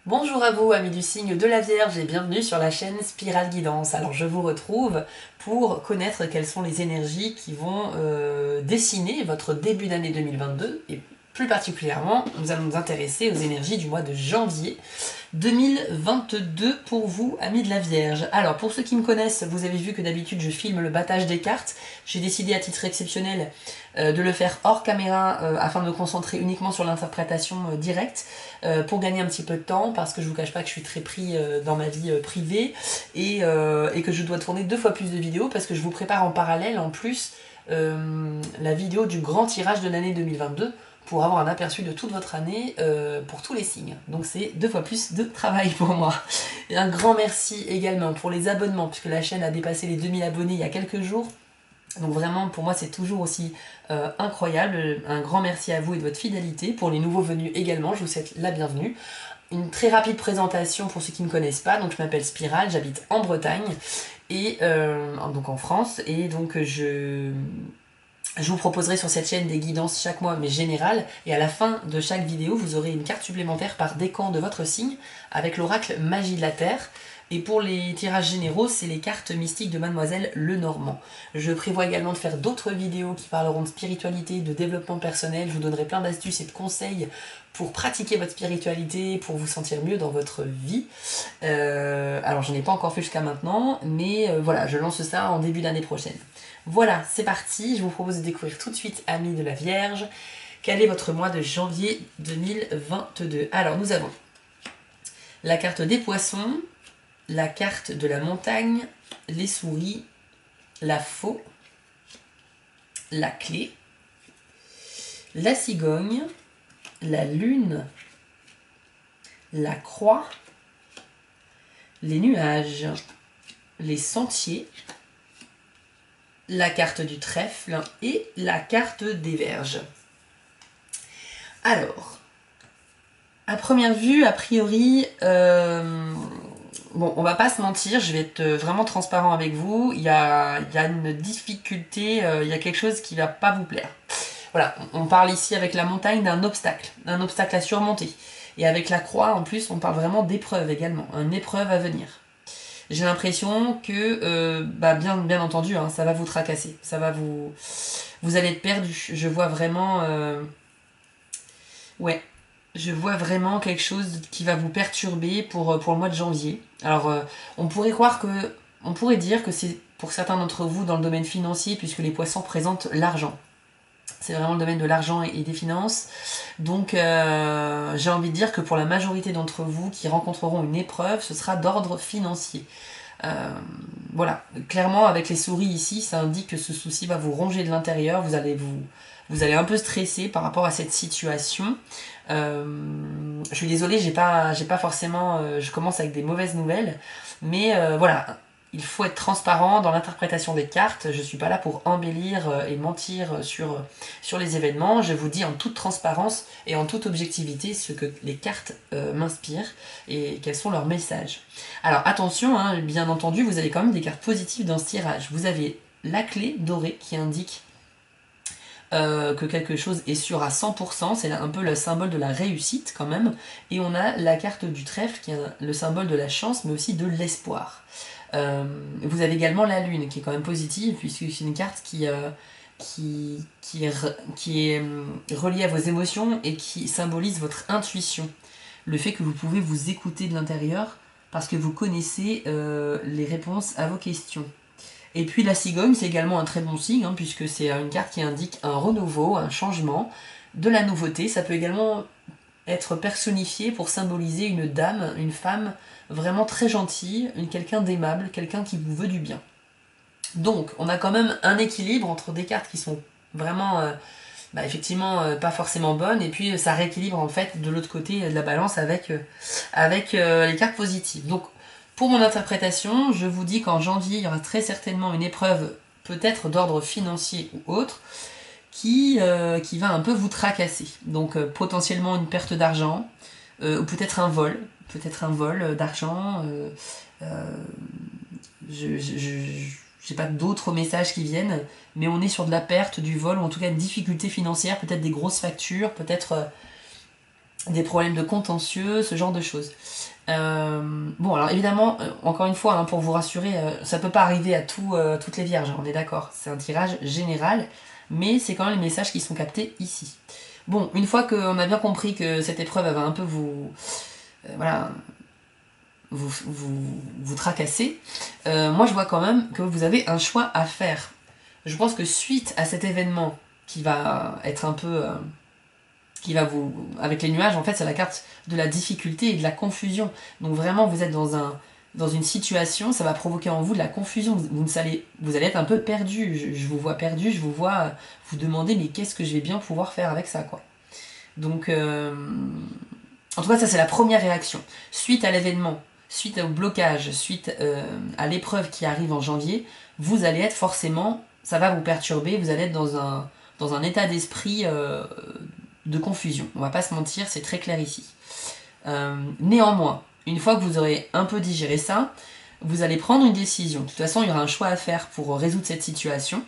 Bonjour à vous, amis du signe de la Vierge, et bienvenue sur la chaîne Spirale Guidance. Alors je vous retrouve pour connaître quelles sont les énergies qui vont dessiner votre début d'année 2022, et plus particulièrement, nous allons nous intéresser aux énergies du mois de janvier 2022 pour vous, amis de la Vierge. Alors, pour ceux qui me connaissent, vous avez vu que d'habitude je filme le battage des cartes. J'ai décidé à titre exceptionnel de le faire hors caméra afin de me concentrer uniquement sur l'interprétation directe pour gagner un petit peu de temps, parce que je vous cache pas que je suis très pris dans ma vie privée et que je dois tourner 2 fois plus de vidéos parce que je vous prépare en parallèle en plus la vidéo du grand tirage de l'année 2022 pour avoir un aperçu de toute votre année pour tous les signes. Donc c'est 2 fois plus de travail pour moi. Et un grand merci également pour les abonnements, puisque la chaîne a dépassé les 2000 abonnés il y a quelques jours. Donc vraiment, pour moi, c'est toujours aussi incroyable. Un grand merci à vous et de votre fidélité. Pour les nouveaux venus également, je vous souhaite la bienvenue. Une très rapide présentation pour ceux qui ne me connaissent pas. Donc je m'appelle Spirale, j'habite en Bretagne, et donc en France. Et donc je vous proposerai sur cette chaîne des guidances chaque mois, mais générales, et à la fin de chaque vidéo, vous aurez une carte supplémentaire par décan de votre signe, avec l'oracle Magie de la Terre. Et pour les tirages généraux, c'est les cartes mystiques de Mademoiselle Lenormand. Je prévois également de faire d'autres vidéos qui parleront de spiritualité, de développement personnel. Je vous donnerai plein d'astuces et de conseils pour pratiquer votre spiritualité, pour vous sentir mieux dans votre vie. Alors, je n'ai pas encore fait jusqu'à maintenant, mais voilà, je lance ça en début d'année prochaine. Voilà, c'est parti. Je vous propose de découvrir tout de suite, amis de la Vierge, quel est votre mois de janvier 2022. Alors, nous avons la carte des poissons, la carte de la montagne, les souris, la faux, la clé, la cigogne, la lune, la croix, les nuages, les sentiers, la carte du trèfle et la carte des verges. Alors, à première vue, a priori, bon, on va pas se mentir, je vais être vraiment transparent avec vous. Il y a une difficulté, il y a quelque chose qui va pas vous plaire. Voilà, on parle ici avec la montagne d'un obstacle à surmonter. Et avec la croix, en plus, on parle vraiment d'épreuve également, une épreuve à venir. J'ai l'impression que, bien entendu, hein, ça va vous tracasser, vous allez être perdu. Je vois vraiment, ouais, je vois vraiment quelque chose qui va vous perturber pour le mois de janvier. Alors, on pourrait dire que c'est pour certains d'entre vous dans le domaine financier, puisque les poissons présentent l'argent. C'est vraiment le domaine de l'argent et des finances. Donc, j'ai envie de dire que pour la majorité d'entre vous qui rencontreront une épreuve, ce sera d'ordre financier. Voilà, clairement avec les souris ici, ça indique que ce souci va vous ronger de l'intérieur, vous allez un peu stresser par rapport à cette situation. Je suis désolée, j'ai pas forcément, je commence avec des mauvaises nouvelles, mais voilà, il faut être transparent dans l'interprétation des cartes. Je suis pas là pour embellir et mentir sur les événements. Je vous dis en toute transparence et en toute objectivité ce que les cartes m'inspirent et quels sont leurs messages. Alors attention, hein, bien entendu, vous avez quand même des cartes positives dans ce tirage. Vous avez la clé dorée qui indique que quelque chose est sûr à 100%, c'est un peu le symbole de la réussite quand même, et on a la carte du trèfle qui est le symbole de la chance mais aussi de l'espoir. Vous avez également la lune qui est quand même positive puisque c'est une carte qui est reliée à vos émotions et qui symbolise votre intuition, le fait que vous pouvez vous écouter de l'intérieur parce que vous connaissez les réponses à vos questions. Et puis la cigogne, c'est également un très bon signe, hein, puisque c'est une carte qui indique un renouveau, un changement, de la nouveauté. Ça peut également être personnifié pour symboliser une dame, une femme vraiment très gentille, quelqu'un d'aimable, quelqu'un qui vous veut du bien. Donc, on a quand même un équilibre entre des cartes qui sont vraiment, effectivement, pas forcément bonnes, et puis ça rééquilibre en fait de l'autre côté de la balance avec les cartes positives. Donc, pour mon interprétation, je vous dis qu'en janvier, il y aura très certainement une épreuve, peut-être d'ordre financier ou autre, qui va un peu vous tracasser. Donc potentiellement une perte d'argent, ou peut-être un vol d'argent. J'ai pas d'autres messages qui viennent, mais on est sur de la perte, du vol, ou en tout cas une difficulté financière, peut-être des grosses factures, peut-être des problèmes de contentieux, ce genre de choses. Bon, alors évidemment, encore une fois, hein, pour vous rassurer, ça peut pas arriver à toutes les vierges, hein, on est d'accord. C'est un tirage général, mais c'est quand même les messages qui sont captés ici. Bon, une fois qu'on a bien compris que cette épreuve va un peu voilà, vous tracasser, moi je vois quand même que vous avez un choix à faire. Je pense que suite à cet événement qui va être un peu... qui va vous... Avec les nuages, en fait, c'est la carte de la difficulté et de la confusion. Donc vraiment, vous êtes dans une situation, ça va provoquer en vous de la confusion. Vous allez être un peu perdu. Je vous vois perdu, je vous vois vous demander mais qu'est-ce que je vais bien pouvoir faire avec ça, quoi. Donc, en tout cas, ça c'est la première réaction. Suite à l'événement, suite au blocage, suite à l'épreuve qui arrive en janvier, vous allez être forcément, ça va vous perturber, vous allez être dans un état d'esprit de confusion. On va pas se mentir, c'est très clair ici. Néanmoins, une fois que vous aurez un peu digéré ça, vous allez prendre une décision. De toute façon, il y aura un choix à faire pour résoudre cette situation.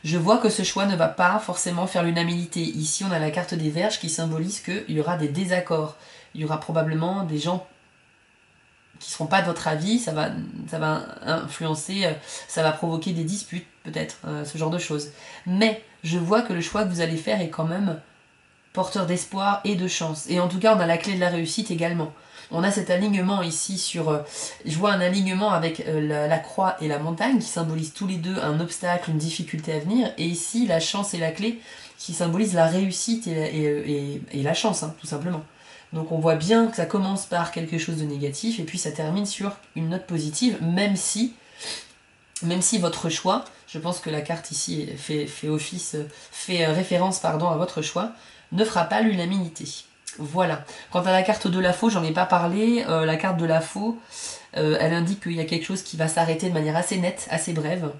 Je vois que ce choix ne va pas forcément faire l'unanimité. Ici, on a la carte des Vierges qui symbolise qu'il y aura des désaccords. Il y aura probablement des gens qui ne seront pas de votre avis, ça va influencer, ça va provoquer des disputes, peut-être, ce genre de choses. Mais je vois que le choix que vous allez faire est quand même porteur d'espoir et de chance. Et en tout cas, on a la clé de la réussite également. On a cet alignement ici sur... je vois un alignement avec la croix et la montagne qui symbolisent tous les deux un obstacle, une difficulté à venir. Et ici, la chance et la clé qui symbolisent la réussite et la chance, hein, tout simplement. Donc on voit bien que ça commence par quelque chose de négatif et puis ça termine sur une note positive, même si votre choix, je pense que la carte ici fait référence pardon, à votre choix, ne fera pas l'unanimité. Voilà. Quant à la carte de la faux, j'en ai pas parlé. La carte de la faux, elle indique qu'il y a quelque chose qui va s'arrêter de manière assez nette, assez brève.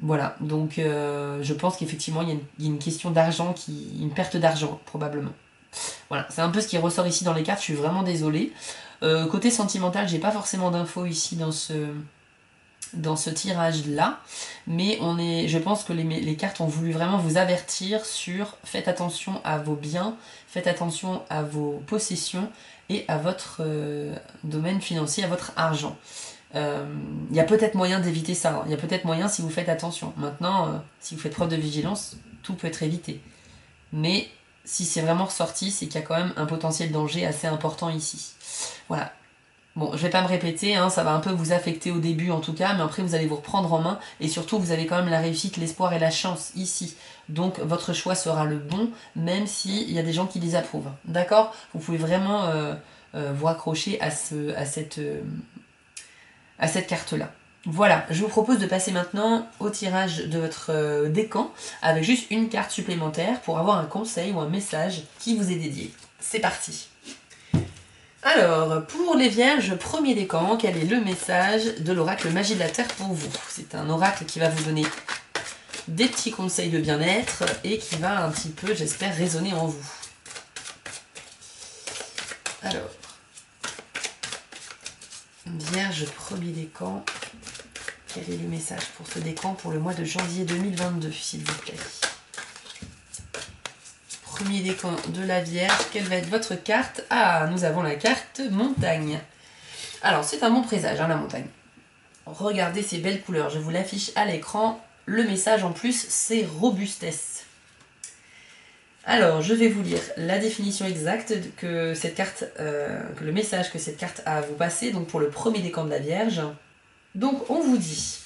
Voilà. Donc je pense qu'effectivement il y a une question d'argent, une perte d'argent probablement. Voilà. C'est un peu ce qui ressort ici dans les cartes. Je suis vraiment désolée. Côté sentimental, j'ai pas forcément d'infos ici dans ce tirage-là, mais je pense que les cartes ont voulu vraiment vous avertir sur faites attention à vos biens, faites attention à vos possessions et à votre domaine financier, à votre argent. Il y a peut-être moyen d'éviter ça, hein. Il y a peut-être moyen si vous faites attention. Maintenant, si vous faites preuve de vigilance, tout peut être évité. Mais si c'est vraiment ressorti, c'est qu'il y a quand même un potentiel danger assez important ici. Voilà. Bon, je vais pas me répéter, hein, ça va un peu vous affecter au début en tout cas, mais après vous allez vous reprendre en main, et surtout vous avez quand même la réussite, l'espoir et la chance ici. Donc votre choix sera le bon, même s'il y a des gens qui désapprouvent. D'accord? Vous pouvez vraiment vous raccrocher à cette carte-là. Voilà, je vous propose de passer maintenant au tirage de votre décan, avec juste une carte supplémentaire pour avoir un conseil ou un message qui vous est dédié. C'est parti! Alors, pour les vierges, premier décan, quel est le message de l'oracle Magie de la Terre pour vous? C'est un oracle qui va vous donner des petits conseils de bien-être et qui va un petit peu, j'espère, résonner en vous. Alors, vierge, premier décan, quel est le message pour ce décan pour le mois de janvier 2022, s'il vous plaît? Premier décan de la Vierge, quelle va être votre carte? Ah, nous avons la carte montagne. Alors, c'est un bon présage, hein, la montagne. Regardez ces belles couleurs, je vous l'affiche à l'écran. Le message en plus, c'est robustesse. Alors, je vais vous lire la définition exacte que le message que cette carte a à vous passer, donc pour le premier décan de la Vierge. Donc, on vous dit...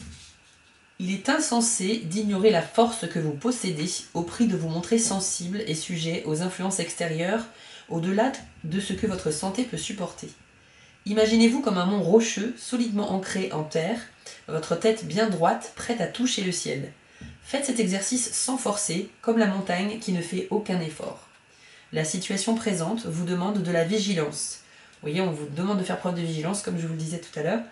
Il est insensé d'ignorer la force que vous possédez au prix de vous montrer sensible et sujet aux influences extérieures au-delà de ce que votre santé peut supporter. Imaginez-vous comme un mont rocheux solidement ancré en terre, votre tête bien droite, prête à toucher le ciel. Faites cet exercice sans forcer, comme la montagne qui ne fait aucun effort. La situation présente vous demande de la vigilance. Vous voyez, on vous demande de faire preuve de vigilance, comme je vous le disais tout à l'heure,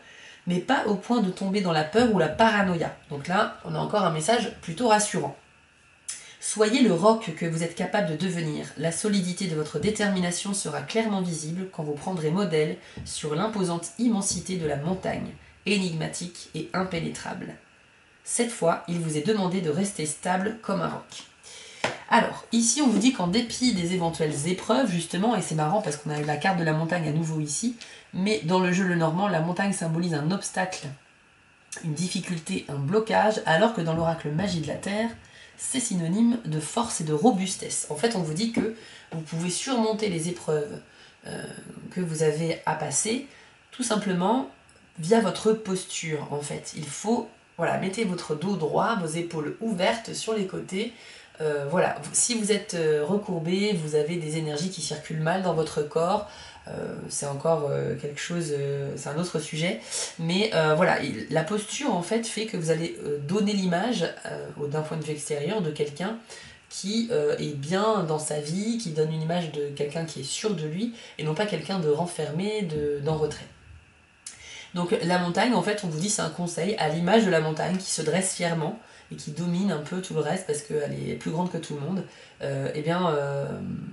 mais pas au point de tomber dans la peur ou la paranoïa. Donc là, on a encore un message plutôt rassurant. Soyez le roc que vous êtes capable de devenir. La solidité de votre détermination sera clairement visible quand vous prendrez modèle sur l'imposante immensité de la montagne, énigmatique et impénétrable. Cette fois, il vous est demandé de rester stable comme un roc. Alors, ici, on vous dit qu'en dépit des éventuelles épreuves, justement, et c'est marrant parce qu'on a eu la carte de la montagne à nouveau ici, mais dans le jeu Lenormand, la montagne symbolise un obstacle, une difficulté, un blocage, alors que dans l'oracle Magie de la Terre, c'est synonyme de force et de robustesse. En fait, on vous dit que vous pouvez surmonter les épreuves que vous avez à passer, tout simplement via votre posture, en fait. Il faut, voilà, mettez votre dos droit, vos épaules ouvertes sur les côtés. Voilà, si vous êtes recourbé, vous avez des énergies qui circulent mal dans votre corps, c'est encore quelque chose, c'est un autre sujet, mais voilà, la posture en fait fait que vous allez donner l'image d'un point de vue extérieur de quelqu'un qui est bien dans sa vie, qui donne une image de quelqu'un qui est sûr de lui, et non pas quelqu'un de renfermé, d'en retrait. Donc la montagne, en fait, on vous dit c'est un conseil à l'image de la montagne qui se dresse fièrement et qui domine un peu tout le reste parce qu'elle est plus grande que tout le monde.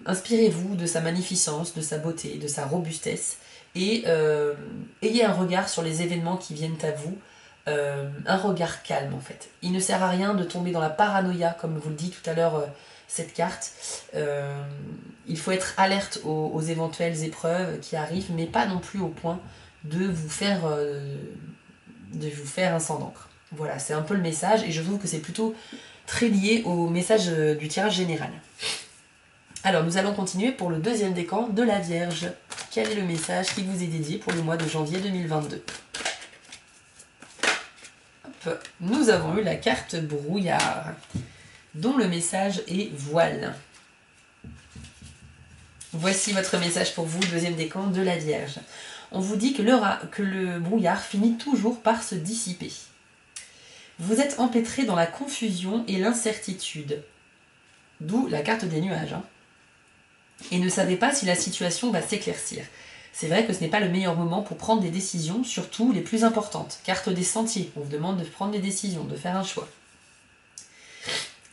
Inspirez-vous de sa magnificence, de sa beauté, de sa robustesse et ayez un regard sur les événements qui viennent à vous, un regard calme en fait. Il ne sert à rien de tomber dans la paranoïa, comme vous le dit tout à l'heure cette carte. Il faut être alerte aux éventuelles épreuves qui arrivent, mais pas non plus au point de vous faire un sang d'encre. Voilà, c'est un peu le message et je trouve que c'est plutôt très lié au message du tirage général. Alors nous allons continuer pour le deuxième décan de la Vierge. Quel est le message qui vous est dédié pour le mois de janvier 2022 ? Hop. Nous avons eu la carte brouillard, dont le message est voile. Voici votre message pour vous, deuxième décan de la Vierge. On vous dit que le brouillard finit toujours par se dissiper. Vous êtes empêtré dans la confusion et l'incertitude, d'où la carte des nuages, et ne savez pas si la situation va s'éclaircir. C'est vrai que ce n'est pas le meilleur moment pour prendre des décisions, surtout les plus importantes. Carte des sentiers, on vous demande de prendre des décisions, de faire un choix.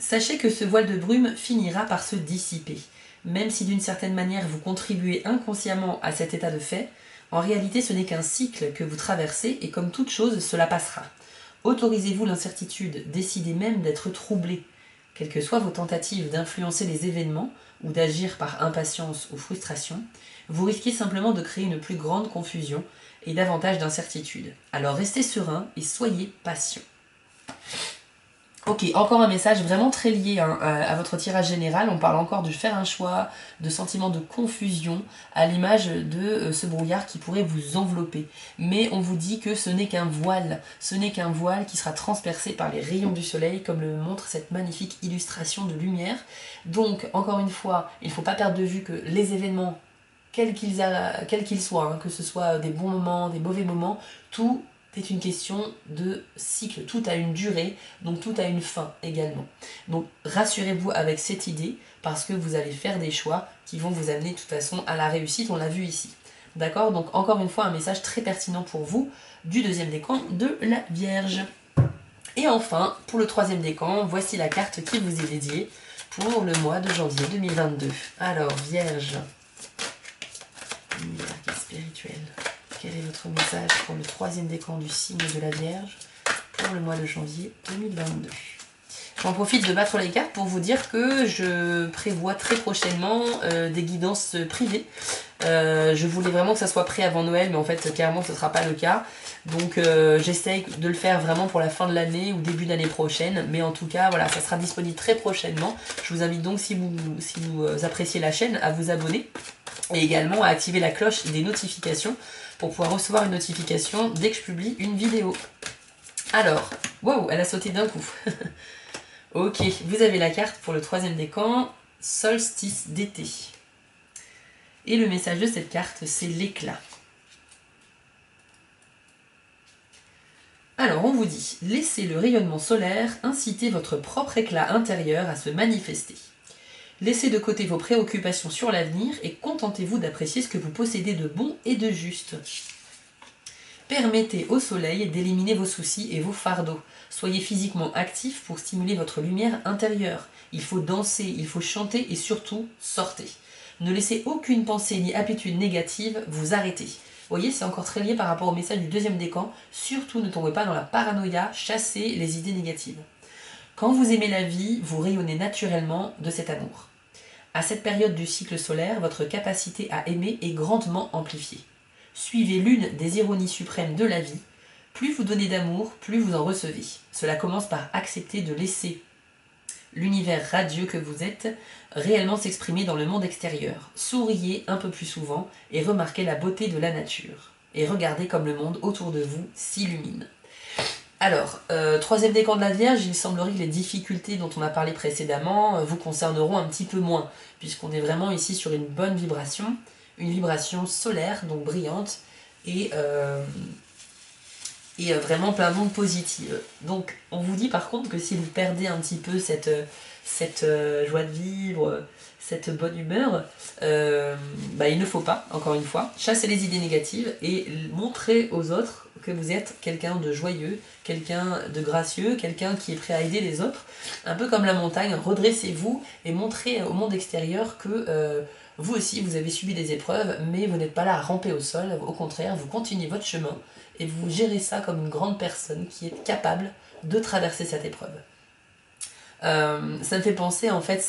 Sachez que ce voile de brume finira par se dissiper. Même si d'une certaine manière vous contribuez inconsciemment à cet état de fait, en réalité ce n'est qu'un cycle que vous traversez et comme toute chose, cela passera. Autorisez-vous l'incertitude, décidez même d'être troublé. Quelles que soient vos tentatives d'influencer les événements ou d'agir par impatience ou frustration, vous risquez simplement de créer une plus grande confusion et davantage d'incertitude. Alors restez serein et soyez patient. Ok, encore un message vraiment très lié à votre tirage général. On parle encore de faire un choix, de sentiment de confusion, à l'image de ce brouillard qui pourrait vous envelopper. Mais on vous dit que ce n'est qu'un voile qui sera transpercé par les rayons du soleil, comme le montre cette magnifique illustration de lumière. Donc, encore une fois, il ne faut pas perdre de vue que les événements, quels qu'ils soient, que ce soit des bons moments, des mauvais moments, tout c'est une question de cycle, tout a une durée, donc tout a une fin également. Donc rassurez-vous avec cette idée, parce que vous allez faire des choix qui vont vous amener de toute façon à la réussite, on l'a vu ici. D'accord? Donc encore une fois, un message très pertinent pour vous du deuxième décan de la Vierge. Et enfin, pour le troisième décan, voici la carte qui vous est dédiée pour le mois de janvier 2022. Alors, Vierge, univers spirituel. Quel est votre message pour le troisième décan du signe de la Vierge pour le mois de janvier 2022 ? J'en profite de battre les cartes pour vous dire que je prévois très prochainement des guidances privées. Je voulais vraiment que ça soit prêt avant Noël, mais en fait, clairement, ce ne sera pas le cas. Donc, j'essaye de le faire vraiment pour la fin de l'année ou début d'année prochaine. Mais en tout cas, voilà, ça sera disponible très prochainement. Je vous invite donc, si vous appréciez la chaîne, à vous abonner. Et également à activer la cloche des notifications pour pouvoir recevoir une notification dès que je publie une vidéo. Alors, wow, elle a sauté d'un coup. Ok, vous avez la carte pour le troisième décan, solstice d'été. Et le message de cette carte, c'est l'éclat. Alors, on vous dit, laissez le rayonnement solaire inciter votre propre éclat intérieur à se manifester. Laissez de côté vos préoccupations sur l'avenir et contentez-vous d'apprécier ce que vous possédez de bon et de juste. Permettez au soleil d'éliminer vos soucis et vos fardeaux. Soyez physiquement actif pour stimuler votre lumière intérieure. Il faut danser, il faut chanter et surtout sortez. Ne laissez aucune pensée ni habitude négative vous arrêter. Vous voyez, c'est encore très lié par rapport au message du deuxième décan. Surtout ne tombez pas dans la paranoïa, chassez les idées négatives. Quand vous aimez la vie, vous rayonnez naturellement de cet amour. À cette période du cycle solaire, votre capacité à aimer est grandement amplifiée. Suivez l'une des ironies suprêmes de la vie. Plus vous donnez d'amour, plus vous en recevez. Cela commence par accepter de laisser l'univers radieux que vous êtes réellement s'exprimer dans le monde extérieur. Souriez un peu plus souvent et remarquez la beauté de la nature. Et regardez comme le monde autour de vous s'illumine. Alors, troisième décan de la Vierge, il semblerait que les difficultés dont on a parlé précédemment vous concerneront un petit peu moins, puisqu'on est vraiment ici sur une bonne vibration, une vibration solaire, donc brillante, et vraiment plein d'ondes positives. Donc on vous dit par contre que si vous perdez un petit peu cette joie de vivre, cette bonne humeur, il ne faut pas, encore une fois, chasser les idées négatives et montrer aux autres que vous êtes quelqu'un de joyeux, quelqu'un de gracieux, quelqu'un qui est prêt à aider les autres. Un peu comme la montagne, redressez-vous et montrez au monde extérieur que vous aussi vous avez subi des épreuves, mais vous n'êtes pas là à ramper au sol, au contraire, vous continuez votre chemin et vous gérez ça comme une grande personne qui est capable de traverser cette épreuve. Ça me fait penser en fait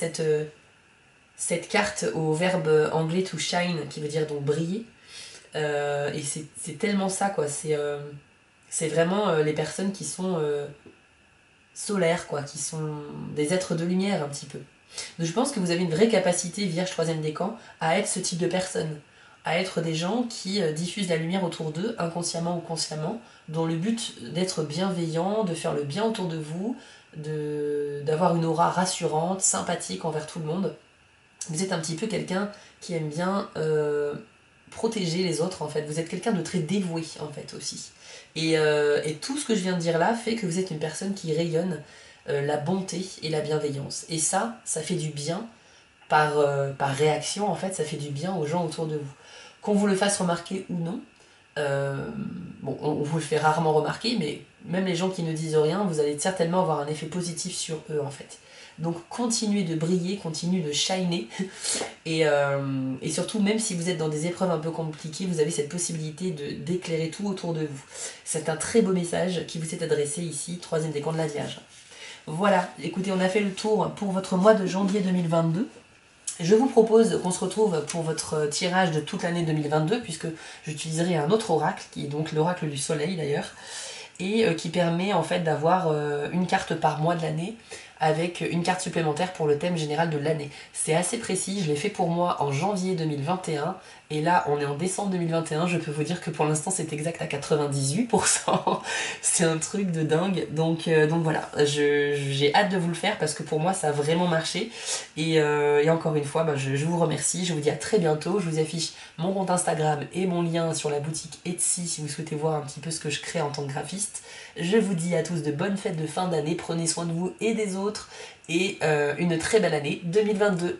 cette carte au verbe anglais to shine qui veut dire donc briller. Et c'est tellement ça quoi, c'est vraiment les personnes qui sont solaires quoi, qui sont des êtres de lumière un petit peu. Donc je pense que vous avez une vraie capacité, Vierge 3e décan, à être ce type de personne, à être des gens qui diffusent la lumière autour d'eux, inconsciemment ou consciemment, dans le but d'être bienveillant, de faire le bien autour de vous, d'avoir une aura rassurante, sympathique envers tout le monde. Vous êtes un petit peu quelqu'un qui aime bien protéger les autres en fait, vous êtes quelqu'un de très dévoué en fait aussi. Et tout ce que je viens de dire là fait que vous êtes une personne qui rayonne la bonté et la bienveillance. Et ça fait du bien par réaction en fait, ça fait du bien aux gens autour de vous. Qu'on vous le fasse remarquer ou non, on vous le fait rarement remarquer, mais même les gens qui ne disent rien, vous allez certainement avoir un effet positif sur eux en fait. Donc continuez de briller, continuez de shiner, et surtout même si vous êtes dans des épreuves un peu compliquées, vous avez cette possibilité d'éclairer tout autour de vous. C'est un très beau message qui vous est adressé ici, 3e décan de la Vierge. Voilà, écoutez, on a fait le tour pour votre mois de janvier 2022. Je vous propose qu'on se retrouve pour votre tirage de toute l'année 2022, puisque j'utiliserai un autre oracle, qui est donc l'oracle du soleil d'ailleurs, et qui permet en fait d'avoir une carte par mois de l'année, avec une carte supplémentaire pour le thème général de l'année. C'est assez précis, je l'ai fait pour moi en janvier 2021, et là on est en décembre 2021, je peux vous dire que pour l'instant c'est exact à 98%, c'est un truc de dingue, donc voilà, j'ai hâte de vous le faire parce que pour moi ça a vraiment marché, et encore une fois je vous remercie, je vous dis à très bientôt, je vous affiche mon compte Instagram et mon lien sur la boutique Etsy si vous souhaitez voir un petit peu ce que je crée en tant que graphiste. Je vous dis à tous de bonnes fêtes de fin d'année, prenez soin de vous et des autres, et une très belle année 2022.